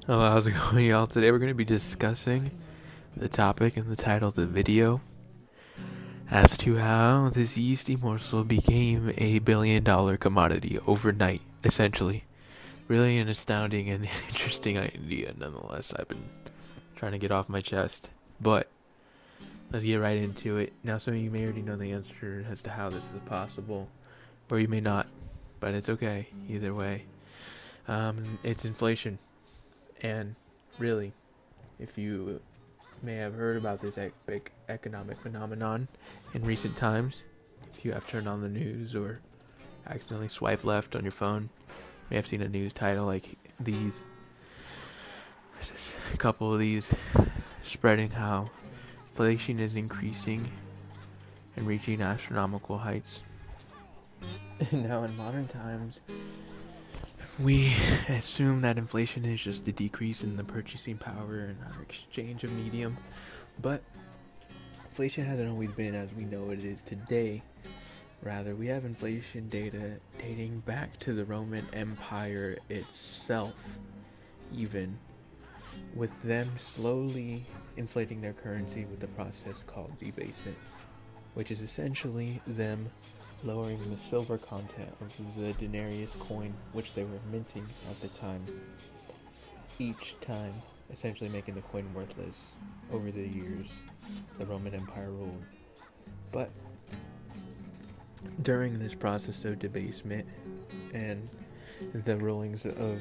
Hello, how's it going, y'all? Today we're going to be discussing the topic and the title of the video as to how this yeasty morsel became a $1 billion commodity overnight, essentially. Really an astounding and interesting idea, nonetheless. I've been trying to get off my chest, but let's get right into it. Now, some of you may already know the answer as to how this is possible, or you may not, but it's okay, either way. It's inflation. And really, if you may have heard about this epic economic phenomenon in recent times, if you have turned on the news or accidentally swiped left on your phone, you may have seen a news title like these. A couple of these spreading how inflation is increasing and reaching astronomical heights. Now, in modern times, we assume that inflation is just the decrease in the purchasing power and our exchange of medium, but inflation hasn't always been as we know it is today. Rather, we have inflation data dating back to the Roman Empire itself, even, with them slowly inflating their currency with the process called debasement, which is essentially them lowering the silver content of the denarius coin which they were minting at the time, each time essentially making the coin worthless. Over the years the Roman Empire ruled, but during this process of debasement and the rulings of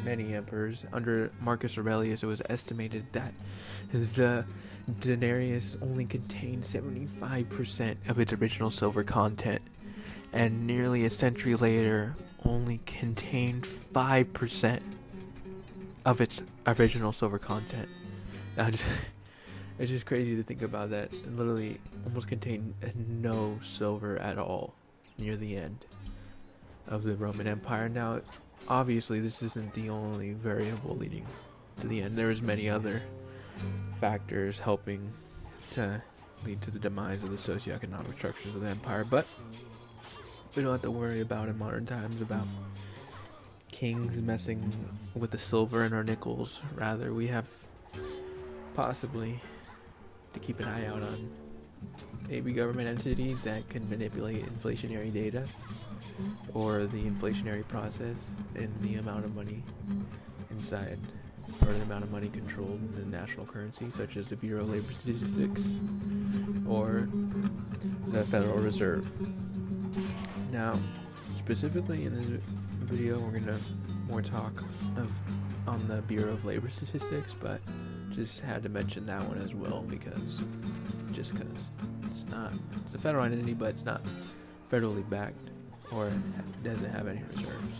many emperors under Marcus Aurelius, it was estimated that the denarius only contained 75% of its original silver content, and nearly a century later only contained 5% of its original silver content. Now, it's just crazy to think about that. It literally almost contained no silver at all near the end of the Roman Empire. Now, obviously, this isn't the only variable leading to the end. There is many other factors helping to lead to the demise of the socioeconomic structures of the empire, but we don't have to worry about in modern times about kings messing with the silver in our nickels. Rather, we have possibly to keep an eye out on maybe government entities that can manipulate inflationary data or the inflationary process and the amount of money inside, or the amount of money controlled in the national currency, such as the Bureau of Labor Statistics or the Federal Reserve. Now, specifically in this video, we're gonna more talk on the Bureau of Labor Statistics, but just had to mention that one as well because it's a federal entity, but it's not federally backed or doesn't have any reserves.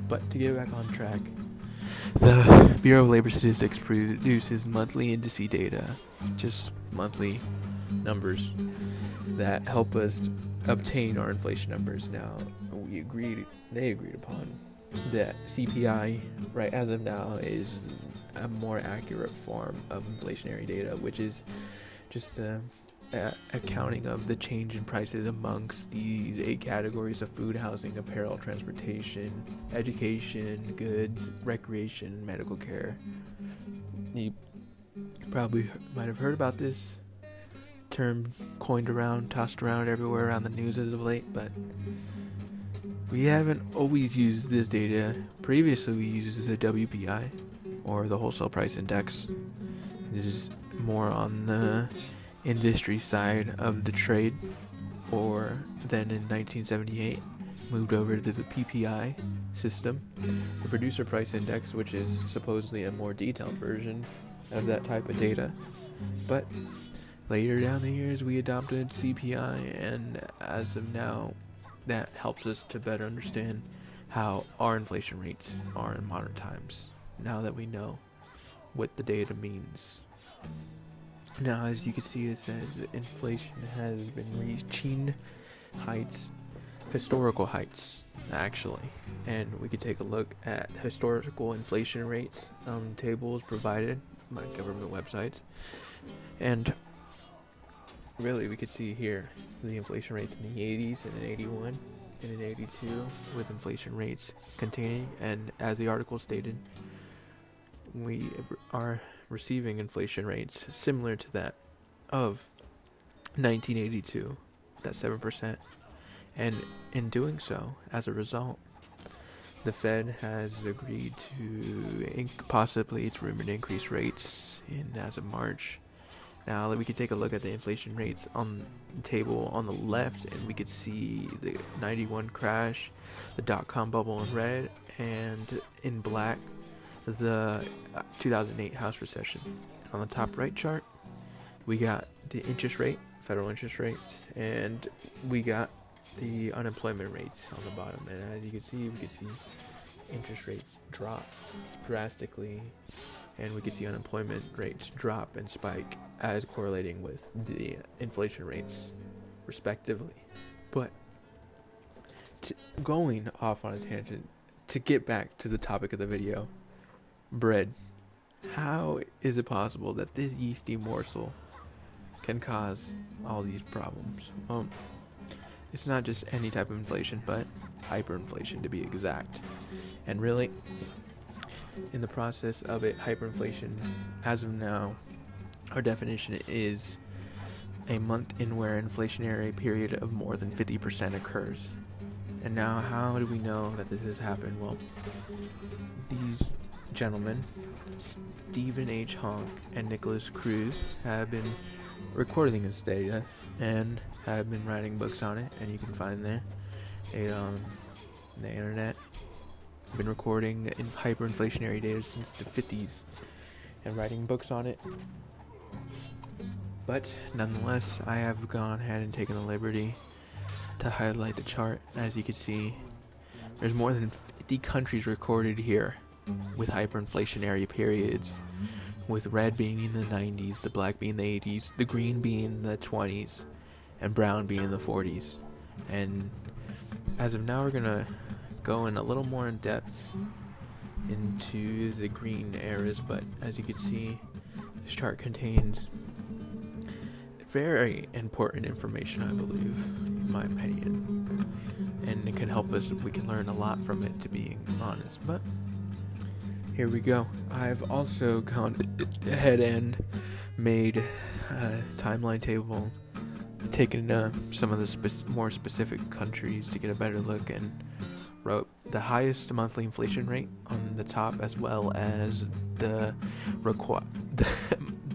But to get back on track, the Bureau of Labor Statistics produces monthly indice data, just monthly numbers that help us obtain our inflation numbers. Now, they agreed upon that CPI, right as of now, is a more accurate form of inflationary data, which is just accounting of the change in prices amongst these 8 categories of food, housing, apparel, transportation, education, goods, recreation, medical care. You probably might have heard about this term tossed around everywhere around the news as of late, but we haven't always used this data. Previously, we used the WPI, or the wholesale price index. This is more on the industry side of the trade, or then in 1978 moved over to the PPI system, the producer price index, which is supposedly a more detailed version of that type of data. But later down the years we adopted CPI, and as of now that helps us to better understand how our inflation rates are in modern times, now that we know what the data means. Now, as you can see, it says inflation has been reaching historical heights, actually. And we could take a look at historical inflation rates tables provided by government websites. And really, we could see here the inflation rates in the 80s and in 81 and in 82, with inflation rates containing, and as the article stated, we are receiving inflation rates similar to that of 1982, that's 7%. And in doing so, as a result, the Fed has agreed to possibly, it's rumored, to increase rates as of March. Now we could take a look at the inflation rates on the table on the left, and we could see the 91 crash, the dot-com bubble in red, and in black, the 2008 house recession. On the top right chart, we got the interest rate, federal interest rates, and we got the unemployment rates on the bottom. And as you can see, we could see interest rates drop drastically, and we could see unemployment rates drop and spike as correlating with the inflation rates, respectively. But going off on a tangent, to get back to the topic of the video, bread. How is it possible that this yeasty morsel can cause all these problems? Well, it's not just any type of inflation, but hyperinflation to be exact. And really, in the process of it, hyperinflation, as of now, our definition is a month in where an inflationary period of more than 50% occurs. And now, how do we know that this has happened? Well, these gentlemen, Stephen H. Honk and Nicholas Cruz, have been recording this data and have been writing books on it, and you can find it on the internet. I've been recording in hyperinflationary data since the 50s and writing books on it. But nonetheless, I have gone ahead and taken the liberty to highlight the chart. As you can see, there's more than 50 countries recorded here with hyperinflationary periods, with red being in the 90s, the black being the 80s, the green being the 20s, and brown being the 40s. And as of now, we're gonna go in a little more in depth into the green eras, but as you can see, this chart contains very important information, I believe, in my opinion, and it can help us. We can learn a lot from it, to be honest. But here we go. I've also gone ahead and made a timeline table, taken some of the more specific countries to get a better look, and wrote the highest monthly inflation rate on the top, as well as the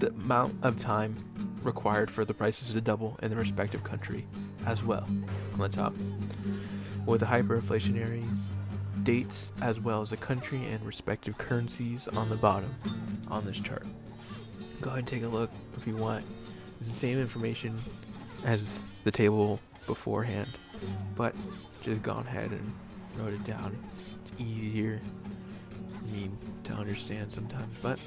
amount of time required for the prices to double in the respective country as well on the top, with the hyperinflationary dates as well as the country and respective currencies on the bottom on this chart. Go ahead and take a look if you want. It's the same information as the table beforehand, but just gone ahead and wrote it down. It's easier for me to understand sometimes. But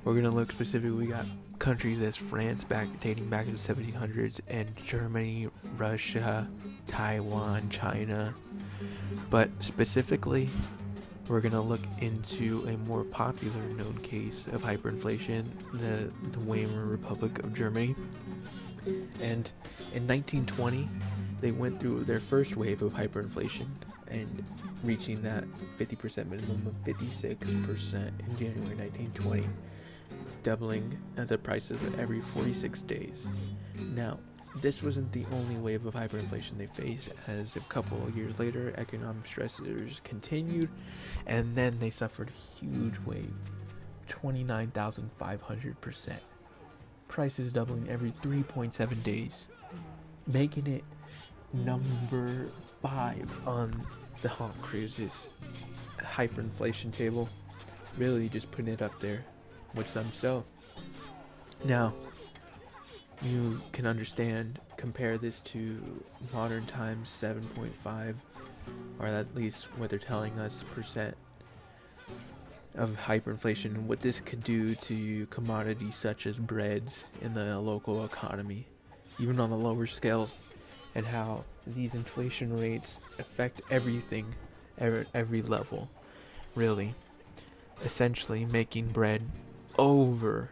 we're gonna look specifically. We got countries as France dating back to the 1700s, and Germany, Russia, Taiwan, China. But specifically, we're gonna look into a more popular known case of hyperinflation, the Weimar Republic of Germany. And in 1920, they went through their first wave of hyperinflation and reaching that 50% minimum of 56% in January 1920, doubling the prices every 46 days. Now, this wasn't the only wave of hyperinflation they faced, as a couple of years later, economic stressors continued, and then they suffered a huge wave, 29,500%. Prices doubling every 3.7 days, making it number 5 on the Honk Cruises hyperinflation table. Really just putting it up there with some stuff. Now, you can compare this to modern times 7.5, or at least what they're telling us percent of hyperinflation, and what this could do to commodities such as breads in the local economy, even on the lower scales, and how these inflation rates affect everything at every level, really. Essentially making bread over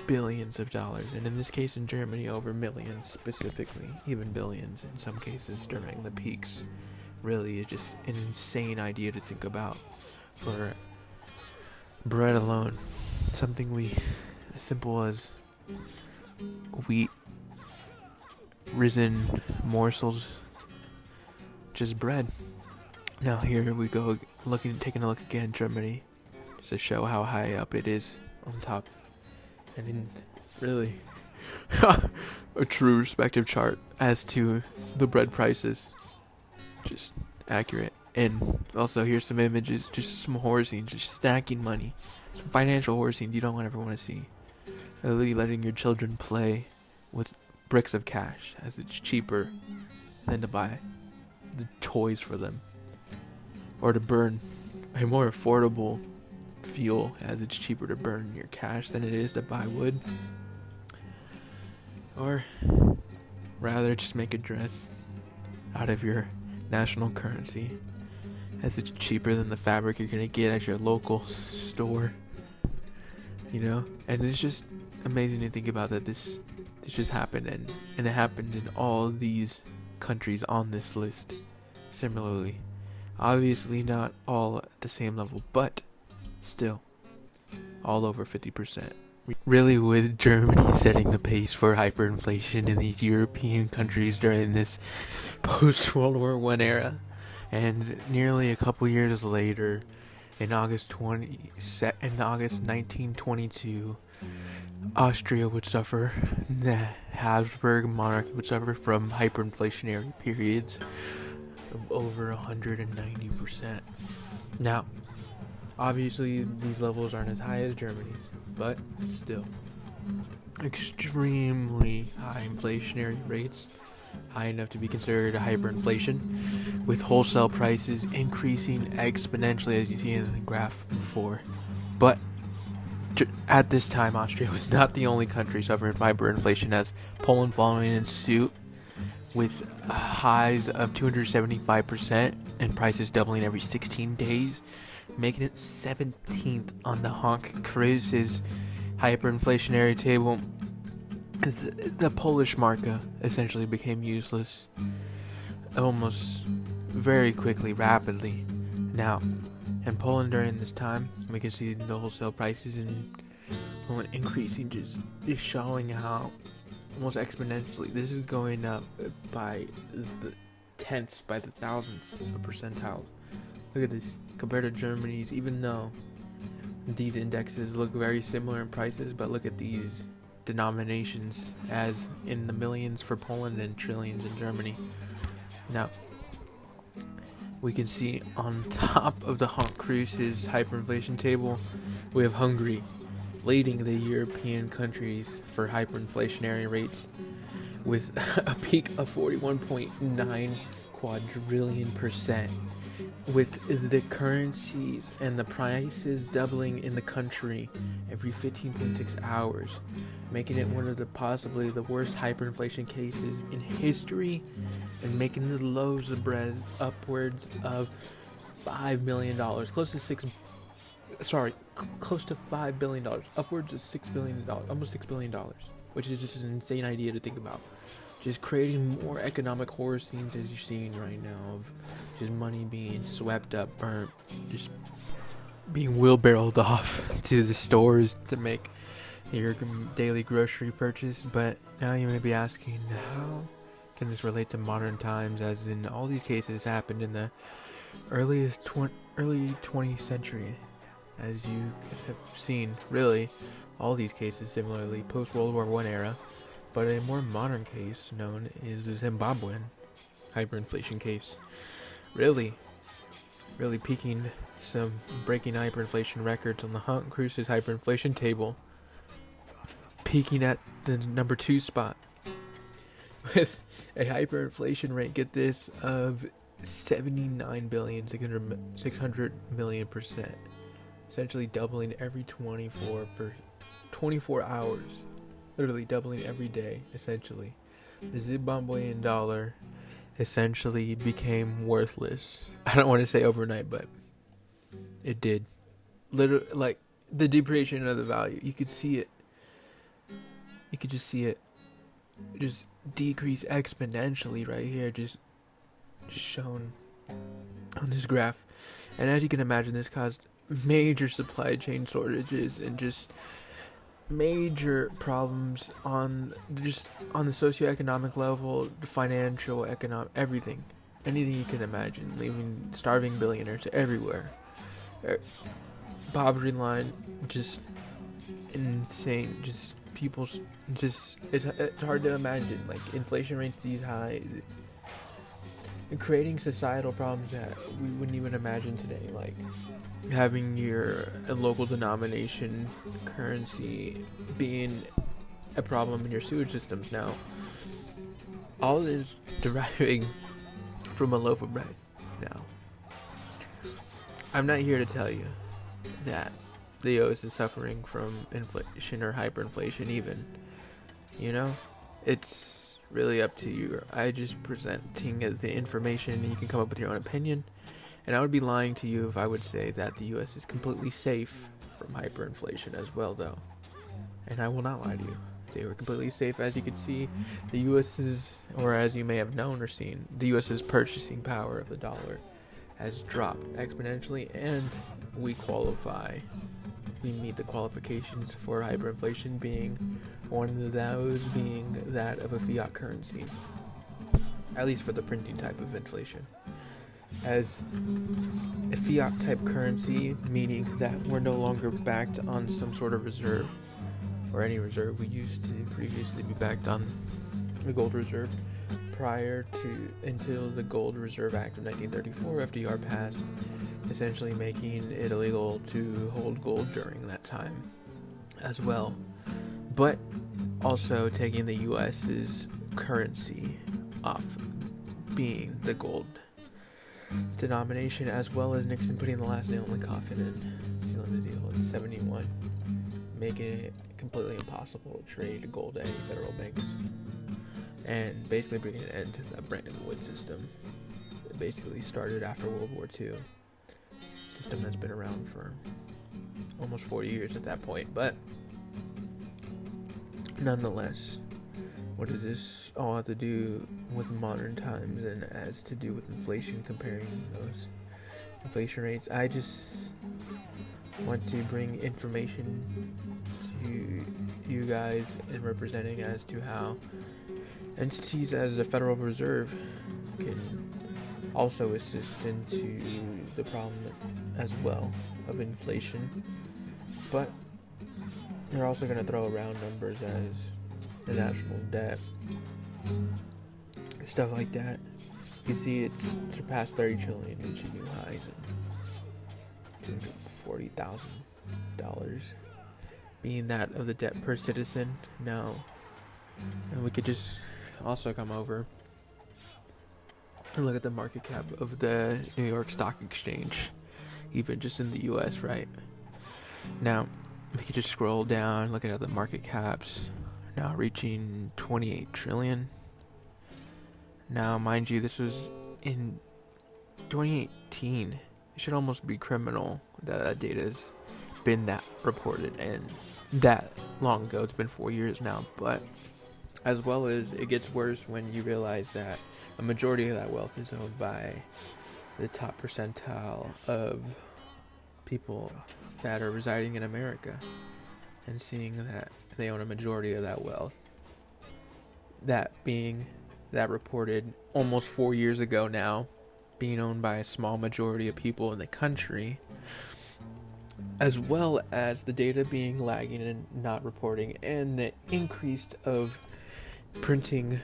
billions of dollars, and in this case in Germany over millions specifically, even billions in some cases during the peaks. Really, it's just an insane idea to think about for bread alone, something as simple as wheat, risen morsels, just bread. Now here we go, taking a look again, Germany, just to show how high up it is on top, and in really a true respective chart as to the bread prices, just accurate. And also here's some images, just some horsing, just stacking money, some financial horsing you don't ever want to see. Really letting your children play with bricks of cash, as it's cheaper than to buy the toys for them, or to burn a more affordable fuel, as it's cheaper to burn your cash than it is to buy wood. Or rather just make a dress out of your national currency, as it's cheaper than the fabric you're gonna get at your local store. And it's just amazing to think about that this just happened, and it happened in all these countries on this list similarly. Obviously not all at the same level, but still all over 50%. Really, with Germany setting the pace for hyperinflation in these European countries during this post-World War I era. And nearly a couple years later, in August 1922, Austria would suffer, the Habsburg monarchy would suffer from hyperinflationary periods of over 190%. Now, obviously, these levels aren't as high as Germany's, but still, extremely high inflationary rates, high enough to be considered a hyperinflation, with wholesale prices increasing exponentially, as you see in the graph before. But at this time, Austria was not the only country suffering from hyperinflation, as Poland following in suit, with highs of 275% and prices doubling every 16 days, making it 17th on the Honk Cruise's hyperinflationary table. The Polish marka essentially became useless almost very quickly, rapidly. Now, in Poland during this time, we can see the wholesale prices in Poland increasing, just showing how almost exponentially this is going up by the tenths, by the thousandths of percentile. Look at this compared to Germany's, even though these indexes look very similar in prices, but look at these denominations, as in the millions for Poland and trillions in Germany. Now, we can see on top of the Honk Cruise's hyperinflation table, we have Hungary leading the European countries for hyperinflationary rates, with a peak of 41.9 quadrillion %, with the currencies and the prices doubling in the country every 15.6 hours, making it one of the possibly the worst hyperinflation cases in history, and making the loaves of bread upwards of $5 million, close to $5 billion, upwards of $6 billion, almost $6 billion, which is just an insane idea to think about. Just creating more economic horror scenes, as you're seeing right now, of just money being swept up, burnt, just being wheelbarrowed off to the stores to make your daily grocery purchase. But now you may be asking, how can this relate to modern times, as in all these cases happened in the early 20th century, as you have seen, really, all these cases similarly post-World War I era. But a more modern case known is the Zimbabwean hyperinflation case. Really breaking hyperinflation records on the Honk Cruise's hyperinflation table, peaking at the number 2 spot with a hyperinflation rate, get this, of 79,600 million %, essentially doubling every 24 hours. Literally doubling every day, essentially. The Zimbabwean dollar essentially became worthless. I don't want to say overnight, but it did. Literally, like, the depreciation of the value. You could see it. You could just see it just decrease exponentially right here, just shown on this graph. And as you can imagine, this caused major supply chain shortages and just major problems on the socioeconomic level, the financial, economic, everything, anything you can imagine, leaving starving billionaires everywhere. Poverty line, just insane. Just people's, just it's hard to imagine. Like inflation rates these high, and creating societal problems that we wouldn't even imagine today. Like having your local denomination currency being a problem in your sewage systems now. All is deriving from a loaf of bread now. I'm not here to tell you that the US is suffering from inflation or hyperinflation even. You know? It's really up to you. I just presenting the information and you can come up with your own opinion. And I would be lying to you if I would say that the US is completely safe from hyperinflation as well, though. And I will not lie to you. They were completely safe. As you can see, the US is, or as you may have known or seen, the US's purchasing power of the dollar has dropped exponentially, and we meet the qualifications for hyperinflation, being one of those being that of a fiat currency, at least for the printing type of inflation. As a fiat type currency, meaning that we're no longer backed on some sort of reserve or any reserve. We used to previously be backed on the gold reserve until the Gold Reserve Act of 1934. FDR passed, essentially making it illegal to hold gold during that time as well, but also taking the US's currency off being the gold denomination, as well as Nixon putting the last nail in the coffin and sealing the deal in 71, making it completely impossible to trade gold at any federal banks, and basically bringing an end to the Bretton Woods system that basically started after World War II. System that's been around for almost 40 years at that point, but nonetheless, what does this all have to do with modern times and has to do with inflation, comparing those inflation rates? I just want to bring information to you guys and representing as to how entities as the Federal Reserve can also assist into the problem as well of inflation, but they're also going to throw around numbers as the national debt, stuff like that. You see, it's surpassed 30 trillion, reaching new highs, and $240,000 being that of the debt per citizen now. And we could just also come over and look at the market cap of the New York Stock Exchange, even just in the US, right? Now, we could just scroll down, look at the market caps, now reaching 28 trillion. Now, mind you, this was in 2018. It should almost be criminal that that data has been that reported and that long ago. It's been 4 years now, but as well as it gets worse when you realize that a majority of that wealth is owned by the top percentile of people that are residing in America, and seeing that they own a majority of that wealth, that being that reported almost 4 years ago now, being owned by a small majority of people in the country, as well as the data being lagging and not reporting, and the increase of printing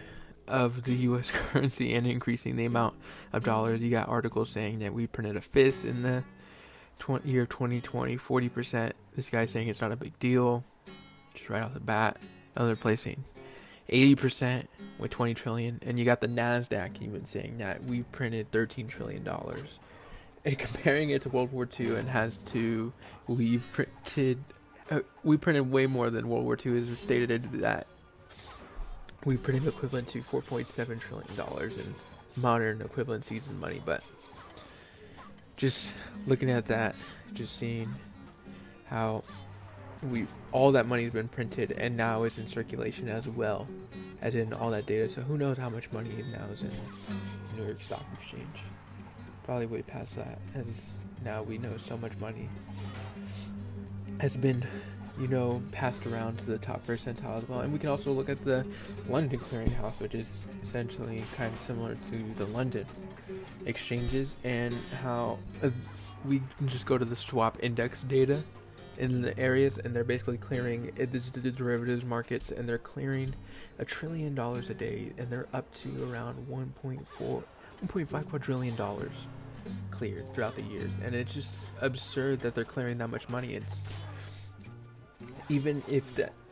of the U.S. currency and increasing the amount of dollars. You got articles saying that we printed a fifth in the year 2020, 40%. This guy saying it's not a big deal, just right off the bat. Other place saying 80% with 20 trillion, and you got the NASDAQ even saying that we've printed $13 trillion. And comparing it to World War II, and we printed way more than World War II. Is stated that we printed equivalent to $4.7 trillion in modern equivalencies in money. But just looking at that, just seeing how all that money's been printed and now is in circulation as well, as in all that data. So who knows how much money now is in New York Stock Exchange? Probably way past that, as now we know so much money has been, passed around to the top percentile as well. And we can also look at the London clearinghouse, which is essentially kind of similar to the London exchanges, and how we can just go to the swap index data in the areas, and they're basically clearing the derivatives markets, and they're clearing $1 trillion a day, and they're up to around 1.5 quadrillion dollars cleared throughout the years. And it's just absurd that they're clearing that much money. It's even if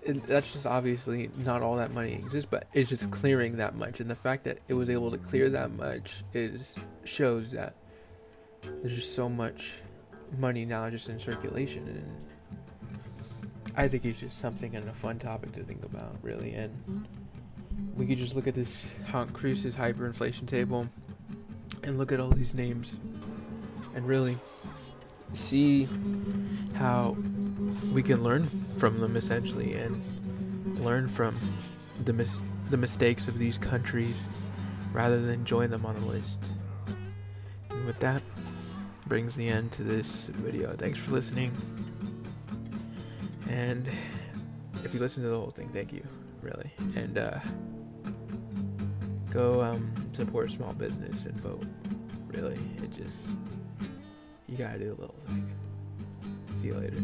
that's just obviously not all that money exists, but it's just clearing that much, and the fact that it was able to clear that much shows that there's just so much money now just in circulation. And I think it's just something and a fun topic to think about, really. And we could just look at this Cruise's hyperinflation table and look at all these names and really see how we can learn from them, essentially, and learn from the mistakes of these countries rather than join them on the list. And with that, brings the end to this video. Thanks for listening, and if you listen to the whole thing, thank you, really. And go support small business and vote. Really, you gotta do a little thing. See you later.